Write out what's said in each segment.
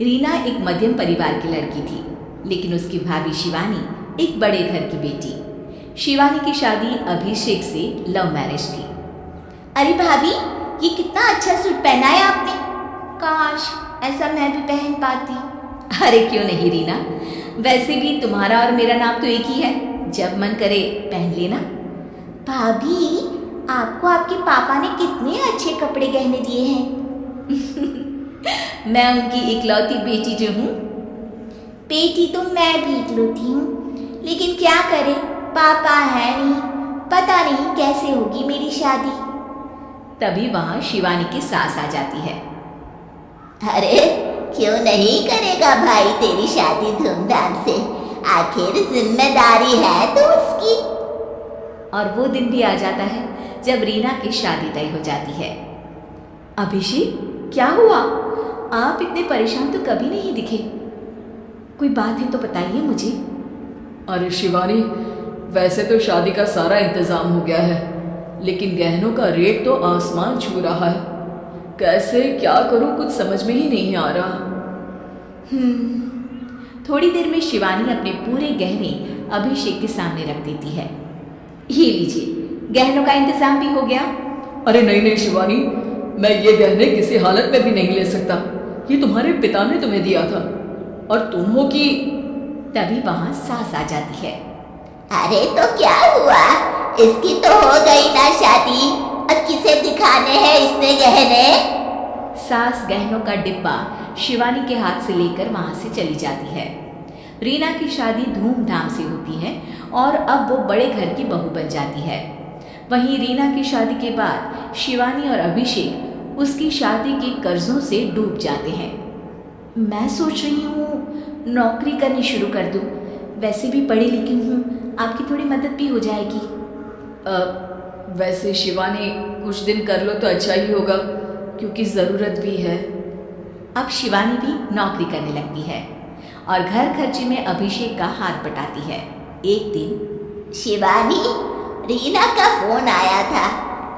रीना एक मध्यम परिवार की लड़की थी, लेकिन उसकी भाभी शिवानी एक बड़े घर की बेटी। शिवानी की शादी अभिषेक से लव मैरिज थी। अरे भाभी, ये कितना अच्छा सूट पहना है आपने। काश ऐसा मैं भी पहन पाती। अरे क्यों नहीं रीना, वैसे भी तुम्हारा और मेरा नाम तो एक ही है, जब मन करे पहन लेना। भाभी, आपको आपके पापा ने कितने अच्छे कपड़े गहने दिए हैं। मैं उनकी इकलौती बेटी जो हूँ। बेटी तो मैं भी इकलौती हूँ, लेकिन क्या करें, पापा है नहीं, पता नहीं कैसे होगी मेरी शादी। तभी वहाँ शिवानी की सास आ जाती है। अरे क्यों नहीं करेगा भाई तेरी शादी धूमधाम से, आखिर जिम्मेदारी है तो उसकी। और वो दिन भी आ जाता है जब रीना की शादी तय हो जाती है। अभिषेक, क्या हुआ? आप इतने परेशान तो कभी नहीं दिखे। कोई बात है तो बताइए मुझे। अरे शिवानी, वैसे तो शादी का सारा इंतज़ाम हो गया है, लेकिन गहनों का रेट तो आसमान छू रहा है। कैसे क्या करूं, कुछ समझ में ही नहीं आ रहा। थोड़ी देर में शिवानी अपने पूरे गहने अभिषेक के सामने रख देती है। ये लीजिए, गहनों का इंतजाम भी हो गया। अरे नहीं नहीं शिवानी, मैं ये गहने किसी हालत में भी नहीं ले सकता। ये तुम्हारे पिता ने तुम्हें दिया था और तुम हो कि। तभी वहां सास आ जाती है। अरे तो क्या हुआ, इसकी तो हो गई ना शादी, अब किसे दिखाने हैं इसने गहने। सास गहनों का डिब्बा शिवानी के हाथ से लेकर वहां से चली जाती है। रीना की शादी धूमधाम से होती है और अब वो बड़े घर की बहू बन जाती है। वहीं रीना की शादी के बाद शिवानी और अभिषेक उसकी शादी के कर्जों से डूब जाते हैं। मैं सोच रही हूँ नौकरी करनी शुरू कर दूँ, वैसे भी पढ़ी लिखी हूँ, आपकी थोड़ी मदद भी हो जाएगी। वैसे शिवानी, कुछ दिन कर लो तो अच्छा ही होगा, क्योंकि ज़रूरत भी है। अब शिवानी भी नौकरी करने लगती है और घर खर्चे में अभिषेक का हाथ बटाती है। एक दिन शिवानी, रीना का फोन आया था,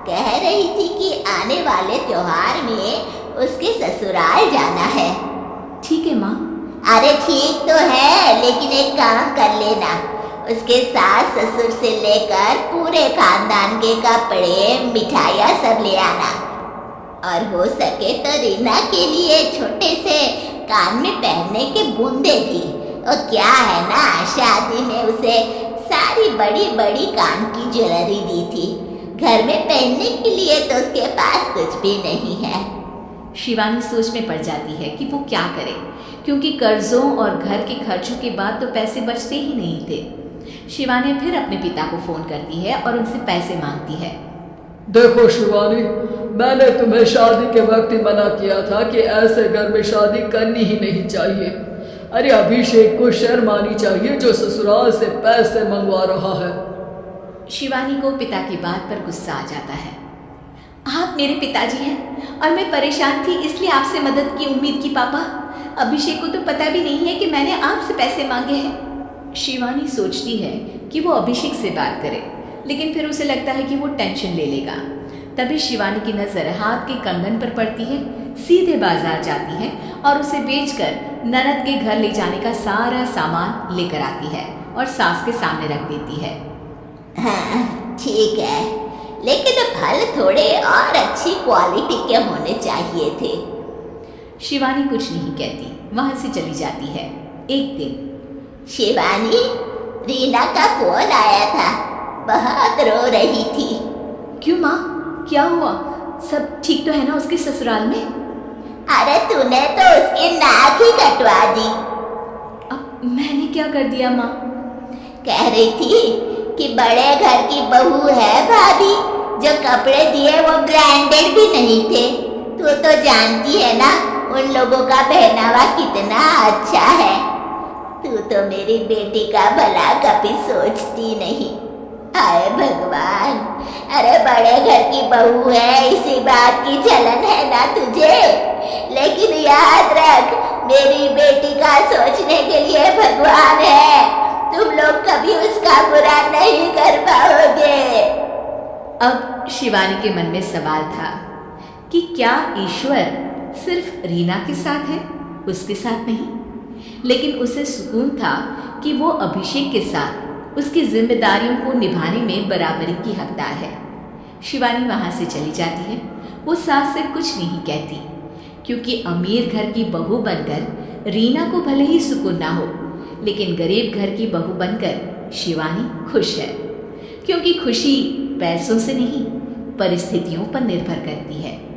कह रही थी कि आने वाले त्योहार में उसके ससुराल जाना है। ठीक है माँ। अरे ठीक तो है, लेकिन एक काम कर लेना, उसके सास ससुर से लेकर पूरे खानदान के कपड़े मिठाइयाँ सब ले आना, और हो सके तो रीना के लिए छोटे से कान में पहनने के बूंदे भी। और क्या है ना, शादी में उसे सारी बड़ी बड़ी कान की ज्वेलरी दी थी, घर में पहनने के लिए तो उसके पास कुछ भी नहीं है। शिवानी सोच में पड़ जाती है कि वो क्या करे, क्योंकि कर्जों और घर के खर्चों के बाद तो पैसे बचते ही नहीं थे। शिवानी फिर अपने पिता को फोन करती है और उनसे पैसे मांगती है। देखो शिवानी, मैंने तुम्हें शादी के वक्त ही मना किया था कि ऐसे घर में शादी करनी ही नहीं चाहिए। अरे अभिषेक को शर्म आनी चाहिए जो ससुराल से पैसे मंगवा रहा है। शिवानी को पिता की बात पर गुस्सा आ जाता है। आप मेरे पिताजी हैं और मैं परेशान थी इसलिए आपसे मदद की उम्मीद की पापा। अभिषेक को तो पता भी नहीं है कि मैंने आपसे पैसे मांगे हैं। शिवानी सोचती है कि वो अभिषेक से बात करे, लेकिन फिर उसे लगता है कि वो टेंशन ले लेगा। तभी शिवानी की नज़र हाथ के कंगन पर पड़ती है, सीधे बाजार जाती है और उसे बेचकर ननद के घर ले जाने का सारा सामान लेकर आती है और सास के सामने रख देती है। हाँ ठीक है, लेकिन फल थोड़े और अच्छी क्वालिटी के होने चाहिए थे। शिवानी कुछ नहीं कहती, वहाँ से चली जाती है। एक दिन शिवानी, रीना का फोन आया था, बहुत रो रही थी। क्यों माँ, क्या हुआ? सब ठीक तो है ना उसके ससुराल में? अरे तूने तो उसकी नाक ही कटवा दी। अब मैंने क्या कर दिया माँ? कह रही थी कि बड़े घर की बहू है भाभी, जो कपड़े दिए वो ब्रांडेड भी नहीं थे। तू तो जानती है ना उन लोगों का पहनावा कितना अच्छा है। तू तो मेरी बेटी का भला कभी सोचती नहीं। हाय भगवान, अरे बड़े घर की बहू है, इसी बात की जलन है ना तुझे, लेकिन याद रख मेरी बेटी का सोचने के लिए भगवान है, तुम लोग कभी उसका बुरा नहीं कर पाओगे। अब शिवानी के मन में सवाल था कि क्या ईश्वर सिर्फ रीना के साथ है उसके साथ नहीं, लेकिन उसे सुकून था कि वो अभिषेक के साथ उसकी जिम्मेदारियों को निभाने में बराबरी की हकदार है। शिवानी वहाँ से चली जाती है। वो सास से कुछ नहीं कहती, क्योंकि अमीर घर की बहू बनकर रीना को भले ही सुकून ना हो, लेकिन गरीब घर की बहू बनकर शिवानी खुश है, क्योंकि खुशी पैसों से नहीं परिस्थितियों पर निर्भर करती है।